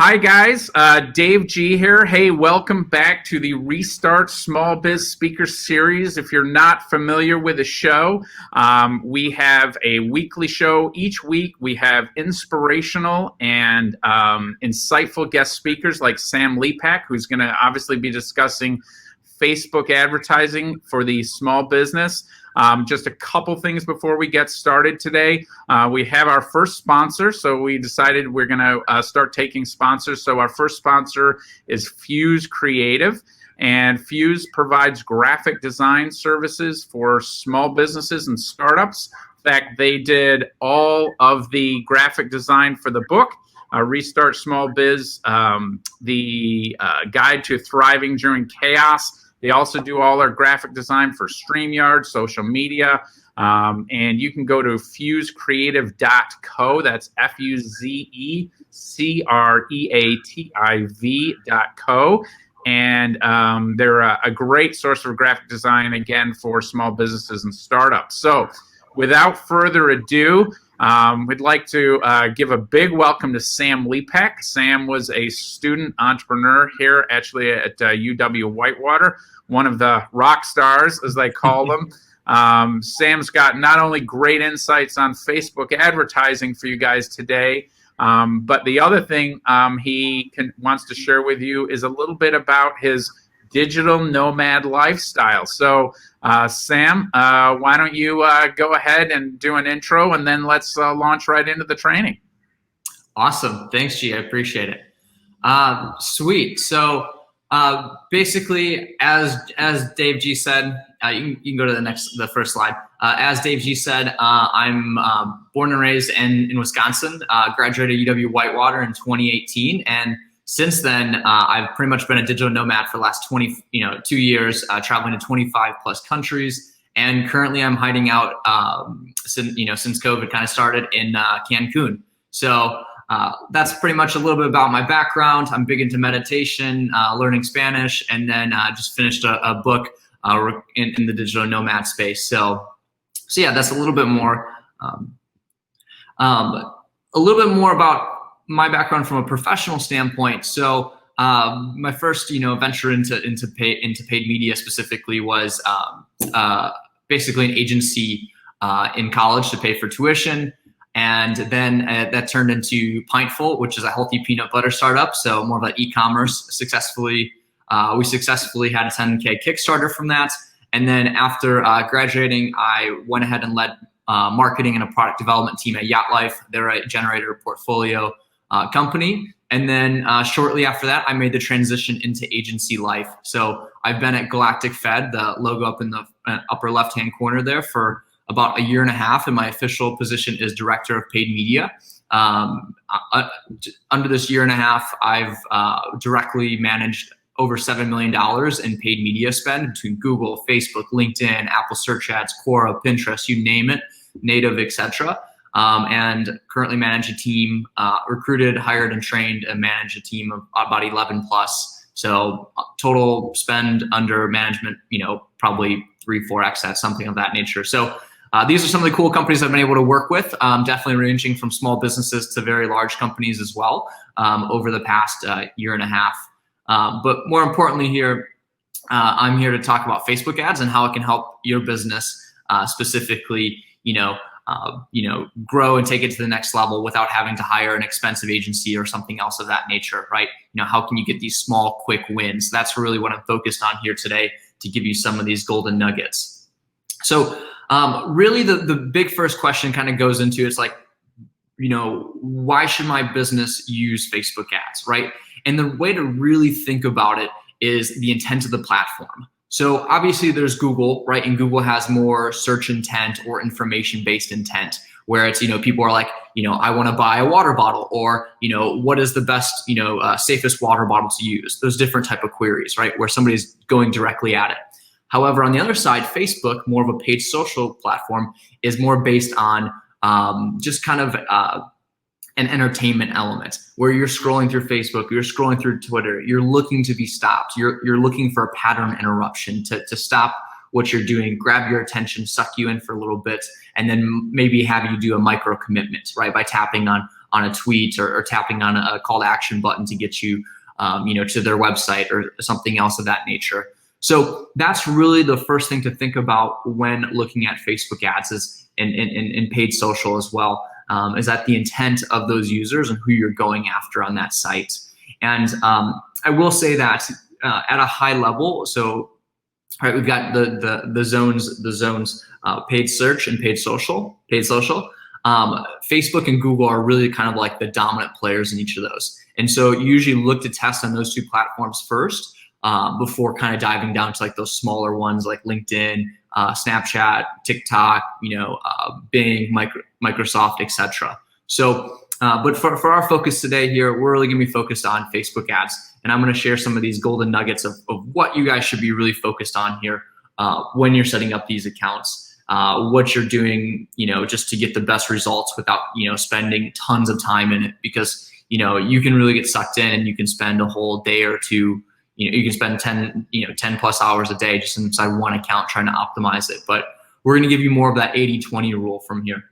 Hi, guys. Dave G here. Hey, welcome back to the Restart Small Biz Speaker Series. If you're not familiar with the show, we have a weekly show. Each week, we have inspirational and insightful guest speakers like Sam Lepak, who's going to obviously be discussing Facebook advertising for the small business. Just a couple things before we get started today. We have our first sponsor, so we decided we're going to start taking sponsors. So our first sponsor is Fuse Creative, and Fuse provides graphic design services for small businesses and startups. In fact, they did all of the graphic design for the book, Restart Small Biz, the Guide to Thriving During Chaos. They also do all our graphic design for StreamYard, social media, and you can go to fusecreative.co. That's FUZECREATIV.co. And they're a great source of graphic design, again, for small businesses and startups. So without further ado, we'd like to give a big welcome to Sam Lepak. Sam was a student entrepreneur here, actually at UW-Whitewater, one of the rock stars, as they call them. Sam's got not only great insights on Facebook advertising for you guys today, but the other thing he wants to share with you is a little bit about his digital nomad lifestyle. So, Sam, why don't you go ahead and do an intro, and then let's launch right into the training. Awesome. Thanks, G. I appreciate it. Sweet. So basically, as Dave G said, you can go to the first slide. As Dave G said, I'm born and raised in Wisconsin, graduated UW-Whitewater in 2018, and since then, I've pretty much been a digital nomad for the last 2 years, traveling to 25 plus countries. And currently I'm hiding out since COVID kind of started in Cancun. So that's pretty much a little bit about my background. I'm big into meditation, learning Spanish, and then just finished a book in the digital nomad space. So yeah, that's a little bit more about my background from a professional standpoint. So my first, venture into paid media specifically was basically an agency in college to pay for tuition. And then that turned into Pintful, which is a healthy peanut butter startup. So more of an e-commerce. We successfully had a 10K Kickstarter from that. And then after graduating, I went ahead and led marketing and a product development team at Yacht Life. They're a generator portfolio company. And then shortly after that, I made the transition into agency life. So I've been at Galactic Fed, the logo up in the upper left-hand corner there, for about a year and a half. And my official position is Director of Paid Media. Under this year and a half, I've directly managed over $7 million in paid media spend between Google, Facebook, LinkedIn, Apple Search Ads, Quora, Pinterest, you name it, native, etc. And currently manage a team, recruited, hired, and trained, and manage a team of about 11 plus. So total spend under management, probably 3-4x that, something of that nature. So these are some of the cool companies I've been able to work with, definitely ranging from small businesses to very large companies as well over the past year and a half. But more importantly here, I'm here to talk about Facebook ads and how it can help your business specifically, grow and take it to the next level without having to hire an expensive agency or something else of that nature, right? How can you get these small, quick wins? That's really what I'm focused on here today, to give you some of these golden nuggets. So really the big first question kind of goes into, it's like, why should my business use Facebook ads, right? And the way to really think about it is the intent of the platform. So obviously there's Google, right? And Google has more search intent or information-based intent, where it's, people are like, I want to buy a water bottle, or, what is the best, safest water bottle to use? Those different type of queries, right? Where somebody's going directly at it. However, on the other side, Facebook, more of a paid social platform, is more based on just kind of an entertainment element, where you're scrolling through Facebook, you're scrolling through Twitter, you're looking to be stopped, you're looking for a pattern interruption to stop what you're doing, grab your attention, suck you in for a little bit, and then maybe have you do a micro commitment, right? By tapping on on a tweet or tapping on a call to action button to get you, to their website or something else of that nature. So that's really the first thing to think about when looking at Facebook ads is in paid social as well, is that the intent of those users and who you're going after on that site. And I will say that at a high level, so right, we've got the zones, paid search and paid social. Facebook and Google are really kind of like the dominant players in each of those. And so you usually look to test on those two platforms first, before kind of diving down to like those smaller ones like LinkedIn, Snapchat, TikTok, Bing, Microsoft, etc. So, but for our focus today here, we're really gonna be focused on Facebook ads. And I'm gonna share some of these golden nuggets of what you guys should be really focused on here when you're setting up these accounts, what you're doing, just to get the best results without, spending tons of time in it, because, you can really get sucked in and you can spend a whole day or two. You can spend 10 plus hours a day just inside one account trying to optimize it. But we're going to give you more of that 80-20 rule from here.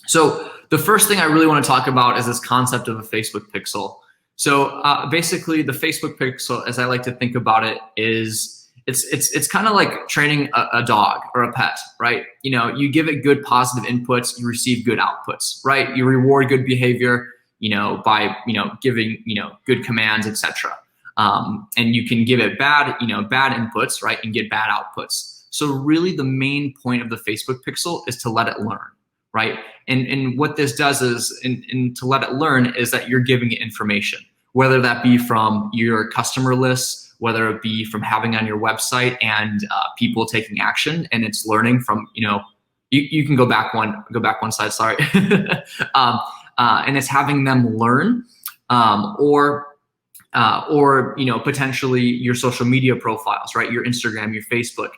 So the first thing I really want to talk about is this concept of a Facebook pixel. So basically the Facebook pixel, as I like to think about it, is it's kind of like training a dog or a pet, right? You give it good positive inputs, you receive good outputs, right? You reward good behavior, by, giving, good commands, etc. And you can give it bad inputs, right, and get bad outputs. So really the main point of the Facebook pixel is to let it learn, right? And what this does is, and to let it learn is that you're giving it information, whether that be from your customer lists, whether it be from having on your website and people taking action, and it's learning from, you can go back one slide, sorry. And it's having them learn, or potentially your social media profiles, right? Your Instagram, your Facebook,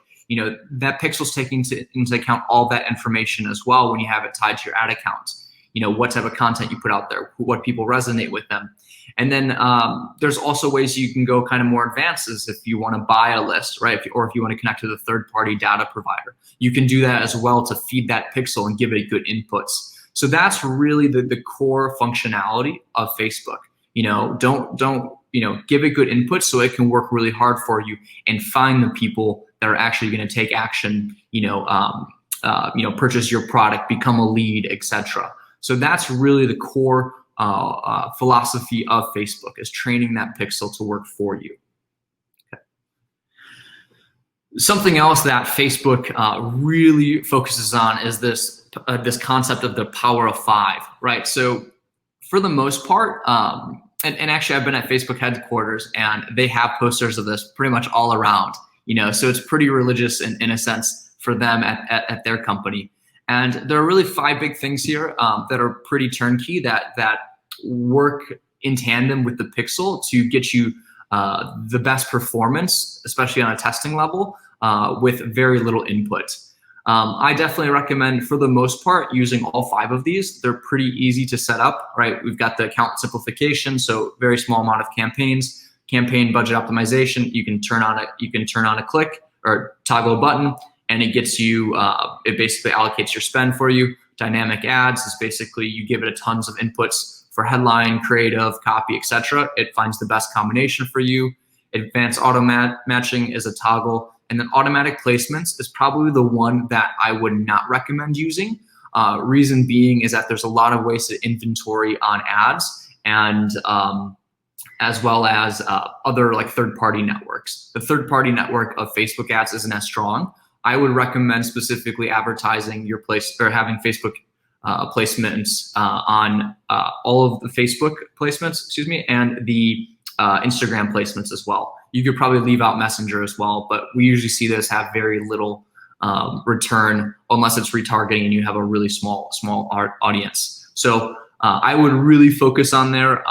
that pixel's taking into account all that information as well when you have it tied to your ad account. What type of content you put out there, what people resonate with them. And then there's also ways you can go kind of more advanced, is if you want to buy a list, right? Or if you want to connect to the third-party data provider, you can do that as well to feed that pixel and give it good inputs. So that's really the core functionality of Facebook. Don't give it good input so it can work really hard for you and find the people that are actually going to take action, purchase your product, become a lead, etc. So that's really the core philosophy of Facebook, is training that pixel to work for you. Okay. Something else that Facebook really focuses on is this concept of the power of 5, right? So for the most part, and actually I've been at Facebook headquarters and they have posters of this pretty much all around, so it's pretty religious in a sense for them at their company. And there are really 5 big things here that are pretty turnkey that work in tandem with the pixel to get you the best performance, especially on a testing level, with very little input. I definitely recommend, for the most part, using all 5 of these. They're pretty easy to set up, right? We've got the account simplification, so very small amount of campaigns, campaign budget optimization. You can turn on a click or toggle a button, and it gets you, it basically allocates your spend for you. Dynamic ads is basically you give it a tons of inputs for headline, creative, copy, etc. It finds the best combination for you. Advanced auto matching is a toggle. And then automatic placements is probably the one that I would not recommend using. Reason being is that there's a lot of wasted inventory on ads, and as well as other like third-party networks. The third-party network of Facebook ads isn't as strong. I would recommend specifically advertising your place, or having Facebook placements on all of the Facebook placements, and the Instagram placements as well. You could probably leave out Messenger as well, but we usually see those have very little return unless it's retargeting and you have a really small audience. So I would really focus on there.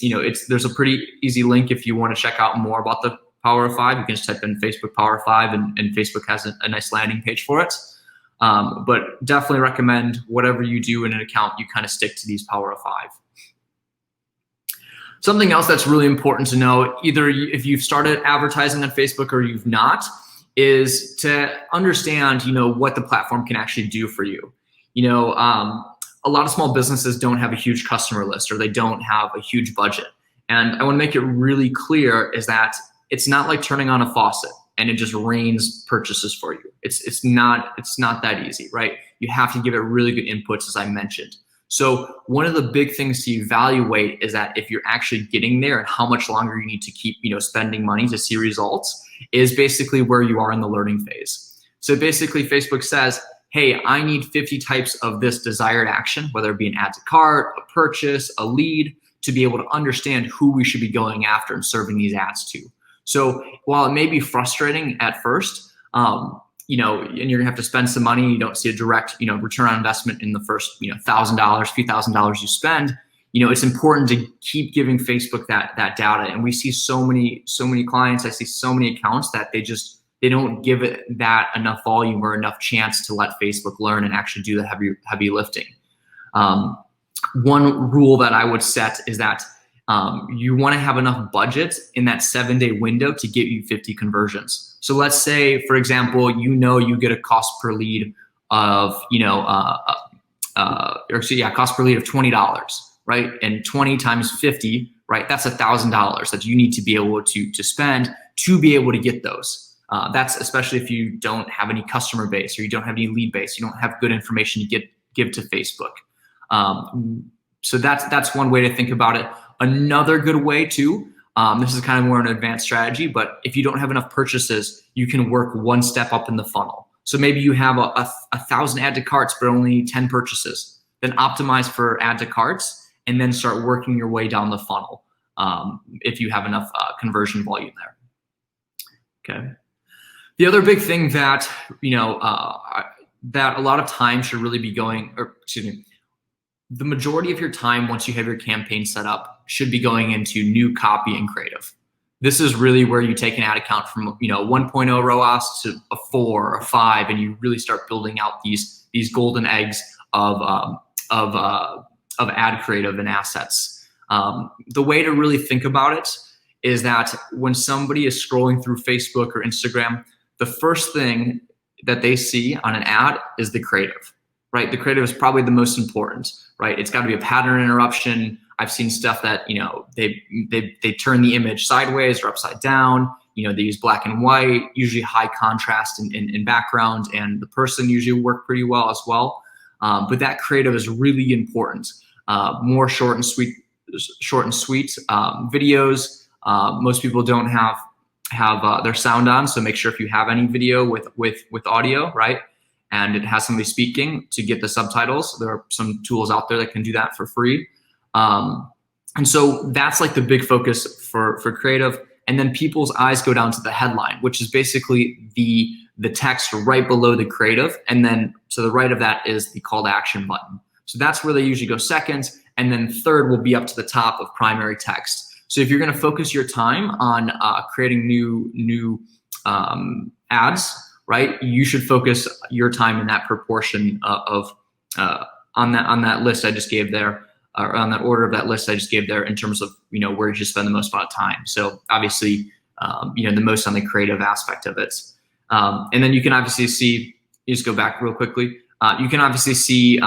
There's a pretty easy link if you want to check out more about the Power of 5. You can just type in Facebook Power of 5, and Facebook has a nice landing page for it. But definitely recommend whatever you do in an account, you kind of stick to these Power of 5. Something else that's really important to know, either if you've started advertising on Facebook or you've not, is to understand, what the platform can actually do for you. a lot of small businesses don't have a huge customer list, or they don't have a huge budget. And I want to make it really clear is that it's not like turning on a faucet and it just rains purchases for you. It's not that easy, right? You have to give it really good inputs, as I mentioned. So one of the big things to evaluate is that if you're actually getting there and how much longer you need to keep, spending money to see results is basically where you are in the learning phase. So basically Facebook says, hey, I need 50 types of this desired action, whether it be an add to cart, a purchase, a lead, to be able to understand who we should be going after and serving these ads to. So while it may be frustrating at first, and you're gonna have to spend some money, you don't see a direct, return on investment in the first, $1,000, few $1,000s you spend, it's important to keep giving Facebook that data. And we see so many clients, I see so many accounts that they don't give it that enough volume or enough chance to let Facebook learn and actually do the heavy lifting. One rule that I would set is that you want to have enough budget in that 7-day window to get you 50 conversions. So let's say, for example, you get a cost per lead of cost per lead of $20, right? And 20 times 50, right? That's $1,000 that you need to be able to spend to be able to get those. That's especially if you don't have any customer base or you don't have any lead base, you don't have good information to give to Facebook. So that's one way to think about it. Another good way too, this is kind of more an advanced strategy, but if you don't have enough purchases, you can work one step up in the funnel. So maybe you have a 1,000 add to carts, but only 10 purchases. Then optimize for add to carts and then start working your way down the funnel if you have enough conversion volume there. Okay. The other big thing that, that a lot of time should really be the majority of your time once you have your campaign set up should be going into new copy and creative. This is really where you take an ad account from 1.0 ROAS to a 4 or a 5, and you really start building out these golden eggs of ad creative and assets. The way to really think about it is that when somebody is scrolling through Facebook or Instagram, the first thing that they see on an ad is the creative, right? The creative is probably the most important, right? It's got to be a pattern interruption. I've seen stuff that, they turn the image sideways or upside down. They use black and white, usually high contrast in background, and the person usually work pretty well as well. But that creative is really important. More short and sweet videos. Most people don't have their sound on, so make sure if you have any video with audio, right, and it has somebody speaking to get the subtitles. There are some tools out there that can do that for free. And so that's like the big focus for creative. And then people's eyes go down to the headline, which is basically the text right below the creative. And then to the right of that is the call to action button. So that's where they usually go second. And then third will be up to the top of primary text. So if you're going to focus your time on creating new ads, right, you should focus your time in that proportion of on that list I just gave there, or on that order of that list I just gave there, in terms of where you should spend the most amount of time. So obviously, the most on the creative aspect of it, and then you can obviously see. You just go back real quickly. You can obviously see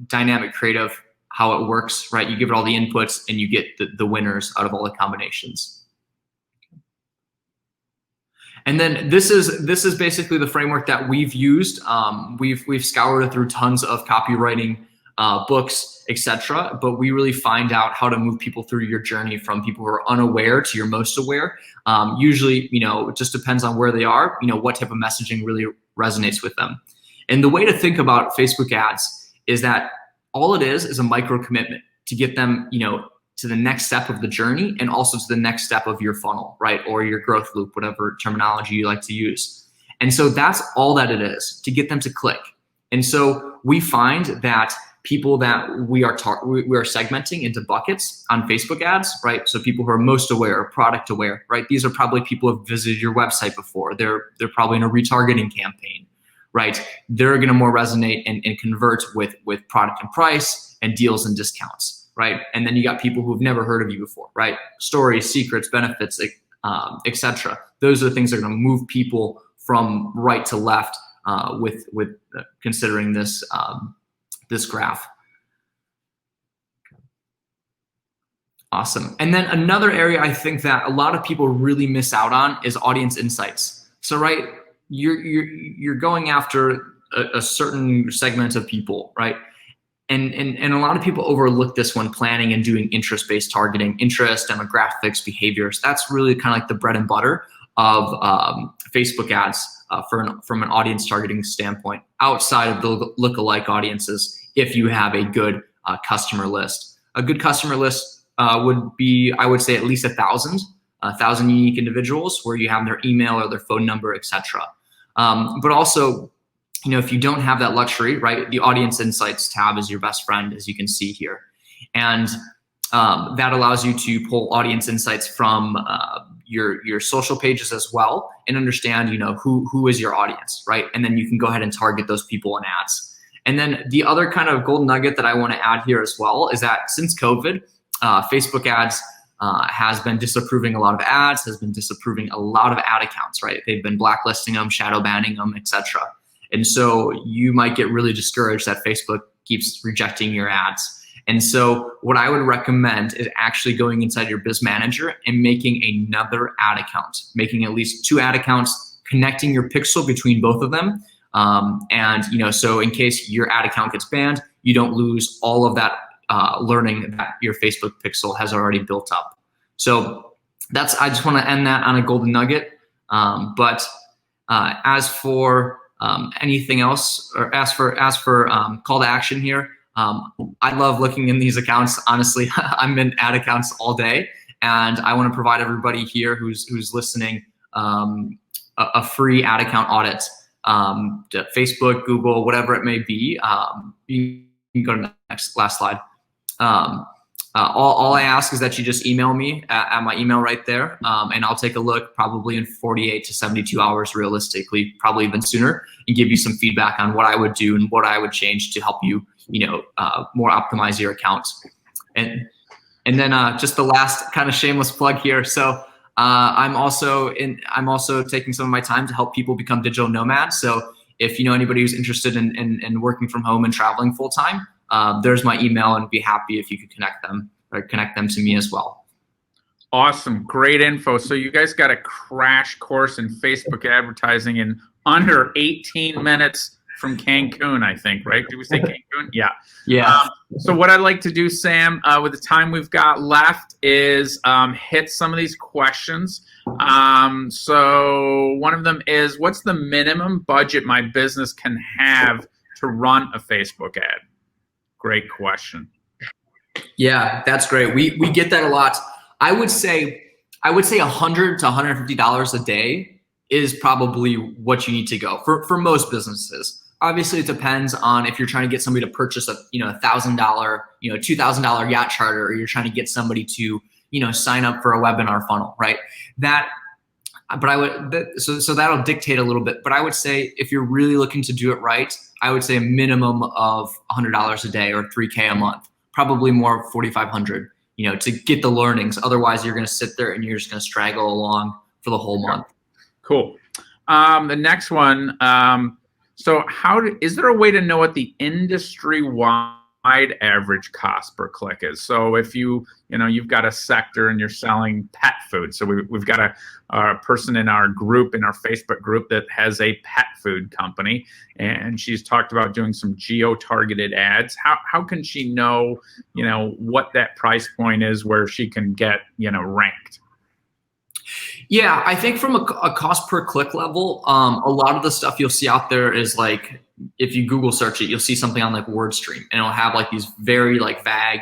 dynamic creative, how it works, right? You give it all the inputs and you get the winners out of all the combinations. And then this is basically the framework that we've used. We've scoured through tons of copywriting books, etc. But we really find out how to move people through your journey from people who are unaware to your most aware. Usually, it just depends on where they are, what type of messaging really resonates with them. And the way to think about Facebook ads is that all it is a micro commitment to get them, to the next step of the journey, and also to the next step of your funnel, right? Or your growth loop, whatever terminology you like to use. And so that's all that it is, to get them to click. And so we find that people that we are segmenting into buckets on Facebook ads, right? So people who are most aware or product aware, right? These are probably people who have visited your website before. They're probably in a retargeting campaign, right? They're going to more resonate and convert with product and price and deals and discounts, right? And then you got people who've never heard of you before, right? Stories, secrets, benefits, etc. Those are the things that are going to move people from right to left with considering this this graph. Awesome. And then another area I think that a lot of people really miss out on is audience insights. So right, you're going after a certain segment of people, right? And a lot of people overlook this when planning and doing interest-based targeting, interest, demographics, behaviors. That's really kind of like the bread and butter of Facebook ads from an audience targeting standpoint, outside of the lookalike audiences. If you have a good customer list, a good customer list would be, I would say, at least 1,000 unique individuals where you have their email or their phone number, etc. But also, if you don't have that luxury, right, the audience insights tab is your best friend, as you can see here. And that allows you to pull audience insights from your social pages as well, and understand, who is your audience, right? And then you can go ahead and target those people in ads. And then the other kind of golden nugget that I want to add here as well is that since COVID, Facebook ads has been disapproving a lot of ads, has been disapproving a lot of ad accounts, right? They've been blacklisting them, shadow banning them, etc. And so you might get really discouraged that Facebook keeps rejecting your ads. And so what I would recommend is actually going inside your Biz Manager and making another ad account, making at least 2 ad accounts, connecting your pixel between both of them. And so in case your ad account gets banned, you don't lose all of that learning that your Facebook pixel has already built up. So I just want to end that on a golden nugget. But as for anything else, or as for call to action here, I love looking in these accounts. Honestly, I'm in ad accounts all day, and I want to provide everybody here who's listening a free ad account audit. To Facebook, Google, whatever it may be. You can go to the last slide. All I ask is that you just email me at my email right there, and I'll take a look probably in 48 to 72 hours, realistically, probably even sooner, and give you some feedback on what I would do and what I would change to help you, more optimize your accounts. And then just the last kind of shameless plug here. So I'm also taking some of my time to help people become digital nomads. So if you know anybody who's interested in working from home and traveling full time, there's my email, and be happy if you could connect them to me as well. Awesome. Great info. So you guys got a crash course in Facebook advertising in under 18 minutes from Cancun, I think, right? Did we say Cancun? Yeah. Yeah. So what I'd like to do, Sam, with the time we've got left, is hit some of these questions. So one of them is, what's the minimum budget my business can have to run a Facebook ad? Great question. Yeah, that's great. We get that a lot. I would say $100 to $150 a day is probably what you need to go for most businesses. Obviously, it depends on if you're trying to get somebody to purchase a $1,000, $2,000 yacht charter, or you're trying to get somebody to sign up for a webinar funnel, right? So that'll dictate a little bit. But I would say if you're really looking to do it right, I would say a minimum of $100 a day or $3K a month, probably more $4,500, to get the learnings. Otherwise, you're going to sit there and you're just going to straggle along for the whole month. Cool. The next one. So is there a way to know what the industry-wide average cost per click is? So if you've got a sector and you're selling pet food. So we've got a person in our group, in our Facebook group, that has a pet food company, and she's talked about doing some geo-targeted ads. How can she know, what that price point is where she can get, ranked? Yeah, I think from a cost per click level, a lot of the stuff you'll see out there is like, if you Google search it, you'll see something on like WordStream, and it'll have like these very like vague,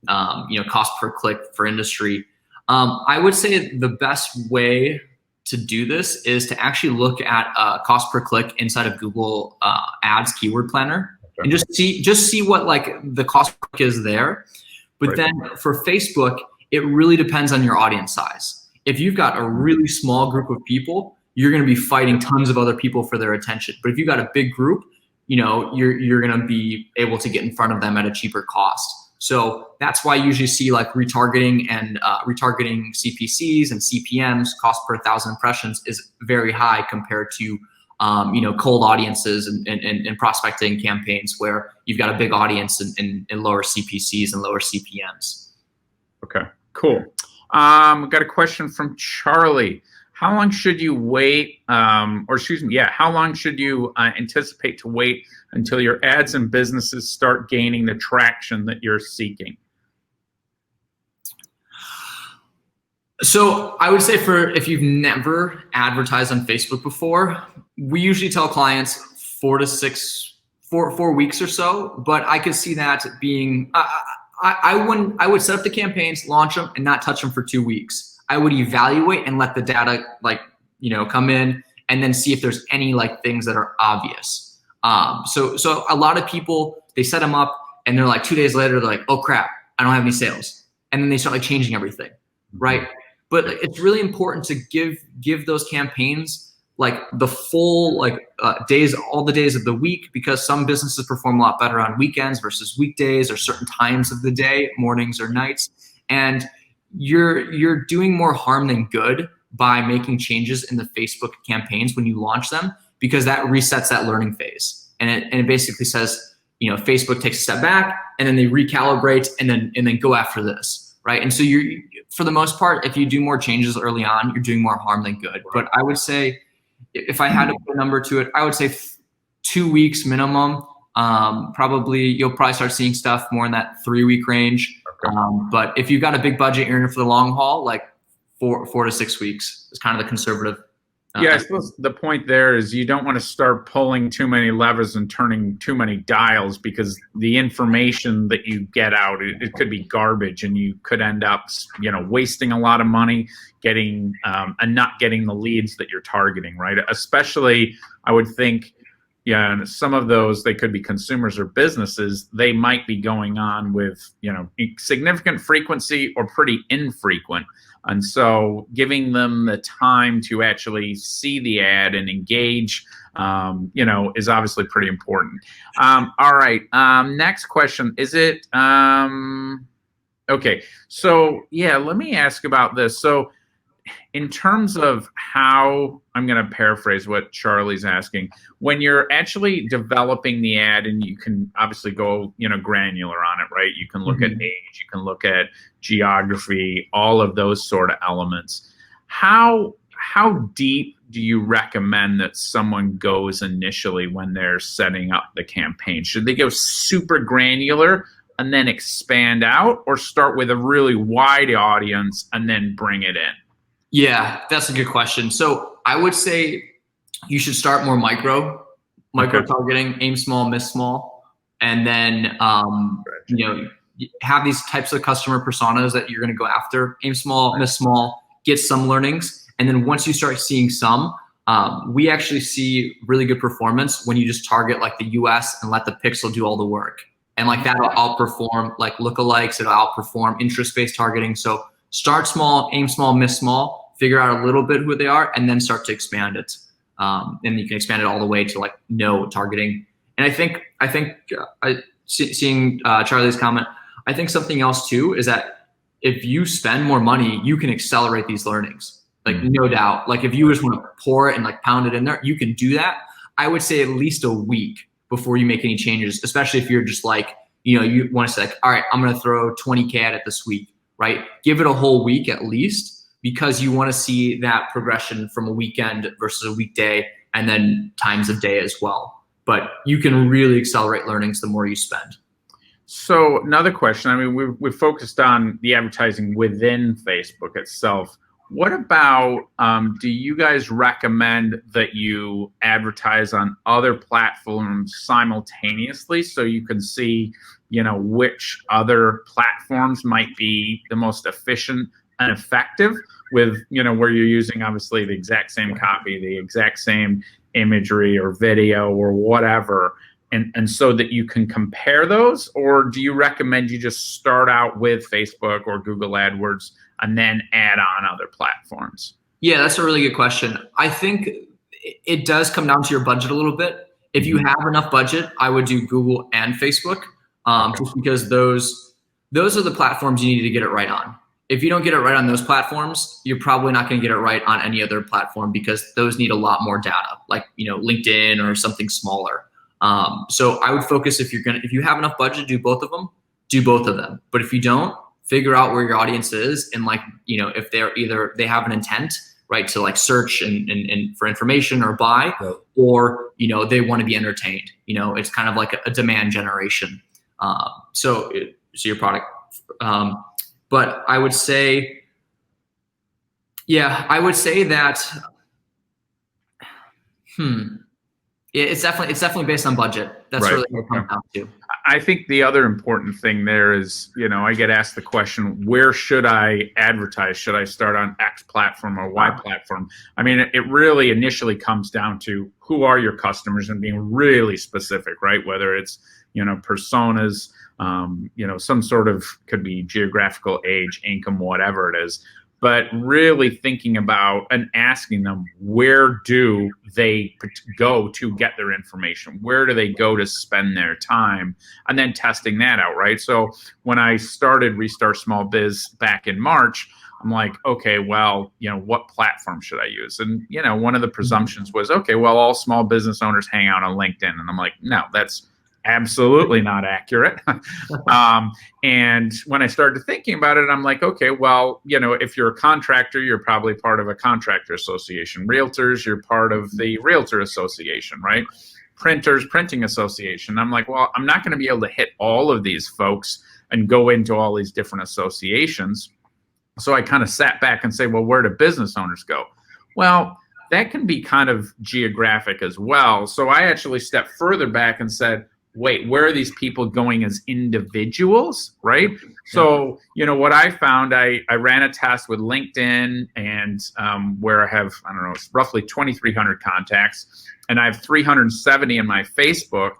cost per click for industry. I would say the best way to do this is to actually look at cost per click inside of Google Ads Keyword Planner, and just see what like the cost per click is there. But then for Facebook, it really depends on your audience size. If you've got a really small group of people, you're going to be fighting tons of other people for their attention. But if you've got a big group, you're going to be able to get in front of them at a cheaper cost. So that's why you usually see like retargeting and retargeting CPCs and CPMs, cost per 1,000 impressions, is very high compared to cold audiences and prospecting campaigns where you've got a big audience and lower CPCs and lower CPMs. Okay, cool. We've got a question from Charlie. How long should you wait, how long should you anticipate to wait until your ads and businesses start gaining the traction that you're seeking? So I would say if you've never advertised on Facebook before, we usually tell clients 4 weeks or so, but I could see that being, I would set up the campaigns, launch them, and not touch them for 2 weeks. I would evaluate and let the data come in, and then see if there's any things that are obvious. So a lot of people, they set them up and they're like 2 days later, they're like, oh crap, I don't have any sales. And then they start changing everything, right? But it's really important to give those campaigns the full days, all the days of the week, because some businesses perform a lot better on weekends versus weekdays or certain times of the day, mornings or nights. And you're doing more harm than good by making changes in the Facebook campaigns when you launch them, because that resets that learning phase. And it basically says, Facebook takes a step back and then they recalibrate and then go after this, right? And so for the most part, if you do more changes early on, you're doing more harm than good. But I would say, if I had to put a number to it, I would say 2 weeks minimum. You'll probably start seeing stuff more in that 3 week range. Okay. But if you've got a big budget, you're in it for the long haul, 4 to 6 weeks is kind of the conservative. I suppose the point there is you don't want to start pulling too many levers and turning too many dials, because the information that you get out, it could be garbage, and you could end up, wasting a lot of money getting and not getting the leads that you're targeting, right? Especially, I would think, and some of those, they could be consumers or businesses. They might be going on with, significant frequency or pretty infrequent. And so giving them the time to actually see the ad and engage, is obviously pretty important. All right. Next question. Is it, okay. So let me ask about this. So in terms of how, I'm going to paraphrase what Charlie's asking, when you're actually developing the ad, and you can obviously go, granular on it, right? You can look at age, you can look at geography, all of those sort of elements. How deep do you recommend that someone goes initially when they're setting up the campaign? Should they go super granular and then expand out, or start with a really wide audience and then bring it in? Yeah, that's a good question. So I would say you should start more micro targeting, aim small, miss small, and then have these types of customer personas that you're going to go after. Aim small, miss small, get some learnings, and then once you start seeing some, we actually see really good performance when you just target the US and let the pixel do all the work, and that'll outperform lookalikes. It'll outperform interest-based targeting. So start small, aim small, miss small, figure out a little bit who they are, and then start to expand it. And you can expand it all the way to no targeting. And I think seeing Charlie's comment, I think something else too is that if you spend more money, you can accelerate these learnings. No doubt. if you just want to pour it and pound it in there, you can do that. I would say at least a week before you make any changes, especially if you're just you want to say all right, I'm going to throw 20K at it this week, right? Give it a whole week at least, because you want to see that progression from a weekend versus a weekday, and then times of day as well. But you can really accelerate learnings the more you spend. So another question, I mean, we've focused on the advertising within Facebook itself. What about, do you guys recommend that you advertise on other platforms simultaneously, so you can see, which other platforms might be the most efficient and effective with, where you're using obviously the exact same copy, the exact same imagery or video or whatever, and so that you can compare those? Or do you recommend you just start out with Facebook or Google AdWords and then add on other platforms? Yeah, that's a really good question. I think it does come down to your budget a little bit. If you have enough budget, I would do Google and Facebook, just because those are the platforms you need to get it right on. if you don't get it right on those platforms, you're probably not going to get it right on any other platform, because those need a lot more data, like, LinkedIn or something smaller. So I would focus, if you have enough budget to do both of them, do both of them. But if you don't, figure out where your audience is, and if they have an intent, right, to like search and for information or buy, Right. or they want to be entertained. It's kind of like a demand generation. So your product. But I would say, that, it's definitely based on budget. That's Right. really what it comes down to. I think the other important thing there is, I get asked the question, where should I advertise? Should I start on X platform or Y platform? I mean, it really initially comes down to who are your customers and being really specific, right? Whether it's, personas, some sort of, could be geographical, age, income, whatever it is. But really thinking about and asking them, where do they go to get their information? Where do they go to spend their time? And then testing that out, right? So when I started Restart Small Biz back in March, I'm like, okay, well, what platform should I use? And, one of the presumptions was, okay, well, all small business owners hang out on LinkedIn. And I'm like, no, that's absolutely not accurate. And when I started thinking about it, I'm like, okay, well, if you're a contractor, you're probably part of a contractor association. Realtors, you're part of the realtor association, right? Printers, printing association. I'm like, well, I'm not going to be able to hit all of these folks and go into all these different associations. So I kind of sat back and say, well, where do business owners go? Well, that can be kind of geographic as well. So I actually stepped further back and said, wait, where are these people going as individuals, right? So, what I found, I ran a test with LinkedIn, and where I have, roughly 2,300 contacts, and I have 370 in my Facebook.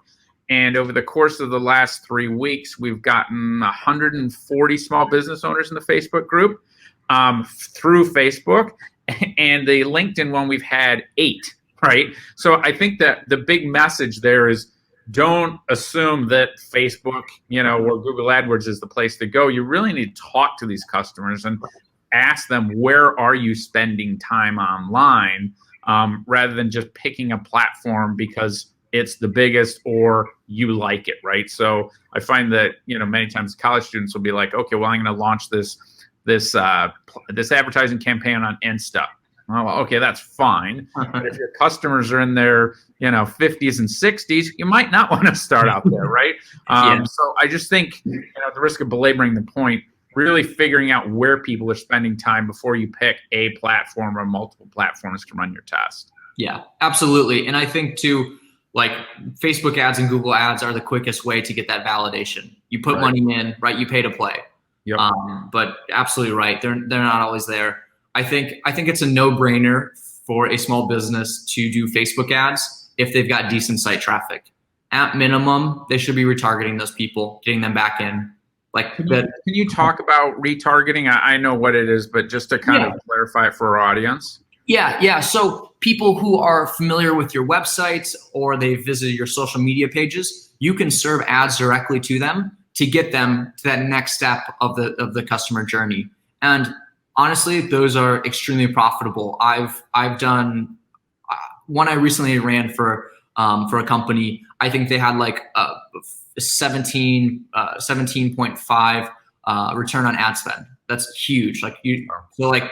And over the course of the last 3 weeks, we've gotten 140 small business owners in the Facebook group through Facebook. And the LinkedIn one, we've had 8, right? So I think that the big message there is, don't assume that Facebook, or Google AdWords is the place to go. You really need to talk to these customers and ask them, where are you spending time online, rather than just picking a platform because it's the biggest or you like it, right? So I find that, many times college students will be like, okay, well, I'm going to launch this advertising campaign on Insta. Well, okay, that's fine. But if your customers are in their, 50s and 60s, you might not want to start out there, right? So I just think, at the risk of belaboring the point, really figuring out where people are spending time before you pick a platform or multiple platforms to run your test. Yeah, absolutely. And I think too, like, Facebook ads and Google ads are the quickest way to get that validation. You put money in, right? You pay to play. Yep. But absolutely right. They're not always there. I think it's a no-brainer for a small business to do Facebook ads if they've got decent site traffic. At minimum, they should be retargeting those people, getting them back in. Can you talk about retargeting? I know what it is, but just to kind of clarify it for our audience. Yeah. So people who are familiar with your website or they visited your social media pages, you can serve ads directly to them to get them to that next step of the customer journey. And honestly, those are extremely profitable. I've done one I recently ran for a company. I think they had like a 17.5 return on ad spend. That's huge. So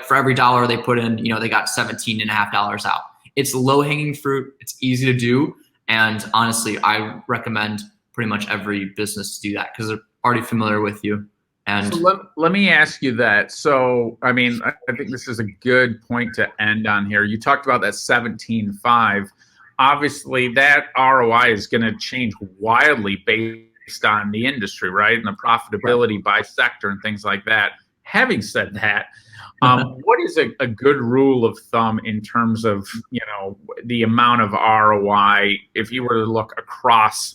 for every dollar they put in, they got $17.50 out. It's low hanging fruit. It's easy to do. And honestly, I recommend pretty much every business to do that because they're already familiar with you. And so let me ask you that. So, I mean, I think this is a good point to end on here. You talked about that 17.5. Obviously, that ROI is going to change wildly based on the industry, right? And the profitability by sector and things like that. Having said that, what is a good rule of thumb in terms of, the amount of ROI if you were to look across,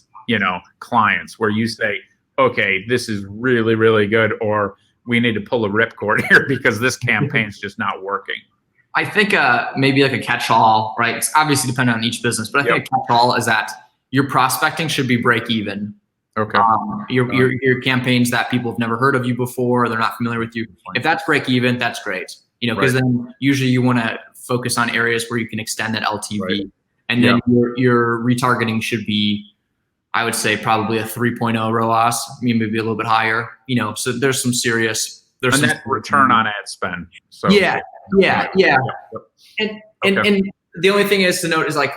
clients where you say, okay, this is really, really good, or we need to pull a ripcord here because this campaign's just not working? I think maybe like a catch-all, right? It's obviously dependent on each business, but I think a catch-all is that your prospecting should be break even. Okay. Your campaigns that people have never heard of you before, they're not familiar with you. If that's break even, that's great. Because then usually you want to focus on areas where you can extend that LTV, and then your retargeting should be, I would say, probably a 3.0 ROAS, maybe a little bit higher. So there's some serious. There's some return on ad spend. So yeah. And the only thing is to note is like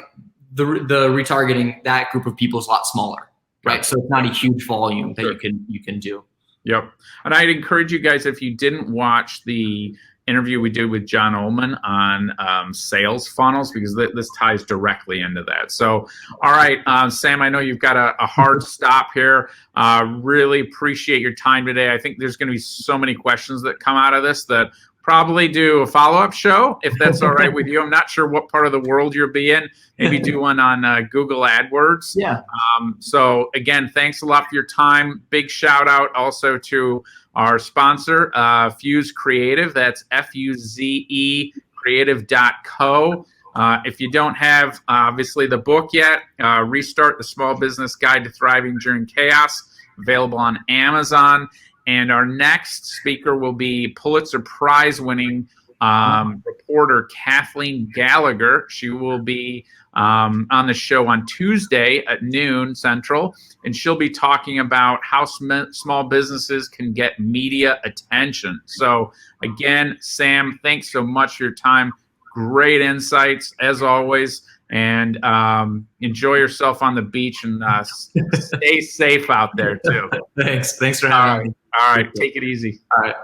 the retargeting, that group of people is a lot smaller. Right. So it's not a huge volume that you can do. Yep. And I'd encourage you guys, if you didn't watch the interview we did with John Ullman on sales funnels, because this ties directly into that. So, all right, Sam, I know you've got a hard stop here. Really appreciate your time today. I think there's going to be so many questions that come out of this that probably do a follow-up show, if that's all right with you. I'm not sure what part of the world you'll be in. Maybe do one on Google AdWords. Yeah. So again, thanks a lot for your time. Big shout out also to our sponsor, Fuse Creative. That's FUZE creative.co. If you don't have, obviously, the book yet, Restart the Small Business Guide to Thriving During Chaos, available on Amazon. And our next speaker will be Pulitzer Prize winning reporter Kathleen Gallagher. She will be on the show on Tuesday at noon Central, and she'll be talking about how small businesses can get media attention. So again, Sam, thanks so much for your time. Great insights as always, and enjoy yourself on the beach, and stay safe out there too. Thanks for having me. All right, take it easy. All right.